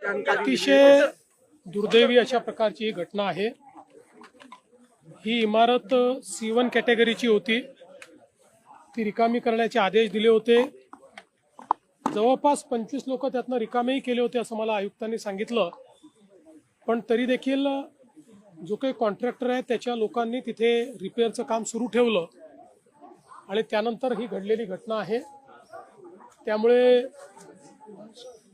अतिशय दुर्दैवी अशा प्रकारची ही घटना आहे। ही इमारत C1 कॅटेगरीची होती। ती रिकामी करण्याचे आदेश दिले होते। जवळपास 25 लोक त्यातनं रिकामेही केले होते असं मला आयुक्तांनी सांगितलं। पण तरी देखील जो काही कॉन्ट्रॅक्टर आहे त्याच्या लोकांनी तिथे रिपेअरचं काम सुरू ठेवलं आणि त्यानंतर ही घडलेली घटना आहे। त्यामुळे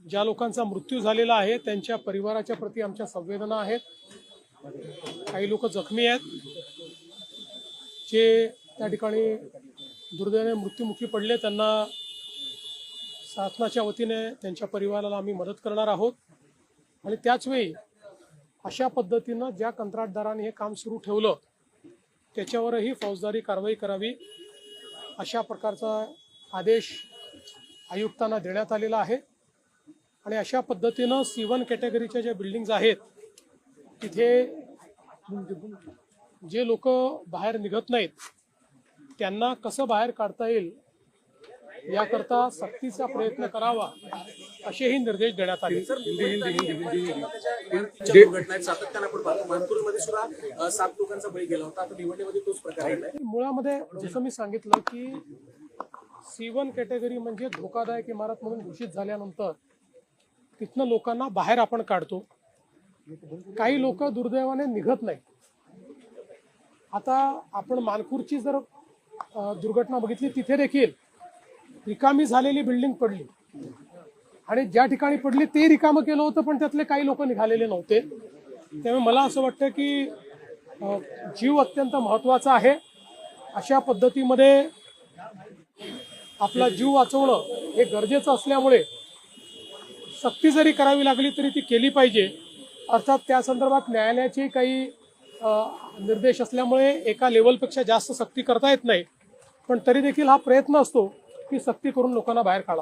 ज्या लोकांचा मृत्यू झालेला आहे त्यांच्या परिवाराच्या प्रति आमच्या संवेदना आहेत। काही लोक जखमी आहेत जे त्या ठिकाणी दुर्दैवाने मृत्युमुखी पडले। त्यांना शासनाच्या वतीने त्यांच्या परिवाराला आम्ही मदत करणार आहोत आणि त्याच वेळी अशा पद्धतीनं ज्या कंत्राटदाराने हे काम सुरू ठेवलं त्याच्यावरही फौजदारी कारवाई करावी अशा प्रकारचा आदेश आयुक्तांना देण्यात आलेला आहे। आणि अशा पद्धतीनं C1 कॅटेगरीच्या ज्या बिल्डिंग्स आहेत तिथे जे लोक बाहेर निघत नाहीत त्यांना कसं बाहेर काढता येईल याकरता सक्तीचा प्रयत्न करावा असेही निर्देश देण्यात आले। मुळामध्ये जसं मी सांगितलं की C1 कॅटेगरी म्हणजे धोकादायक इमारत म्हणून घोषित झाल्यानंतर तिथनं लोकांना बाहेर आपण काढतो। काही लोक दुर्दैवाने निघत नाही। आता आपण मानपूरची जर दुर्घटना बघितली तिथे देखील रिकामी झालेली बिल्डिंग पडली आणि ज्या ठिकाणी पडली ते रिकामं केलं होतं पण त्यातले काही लोक निघालेले नव्हते। त्यामुळे मला असं वाटतं की जीव अत्यंत महत्त्वाचा आहे। अशा पद्धतीमध्ये आपला जीव वाचवणं हे गरजेचं असल्यामुळे सक्ती जरी करावी लागली तरी ती केली पाहिजे। अर्थात त्या संदर्भात न्यायालयाचे काही निर्देश असल्यामुळे एका लेवलपेक्षा जास्त सक्ती करता येत नाही, पण तरी देखील हा प्रयत्न असतो की सक्ती करून लोकांना बाहेर काढा।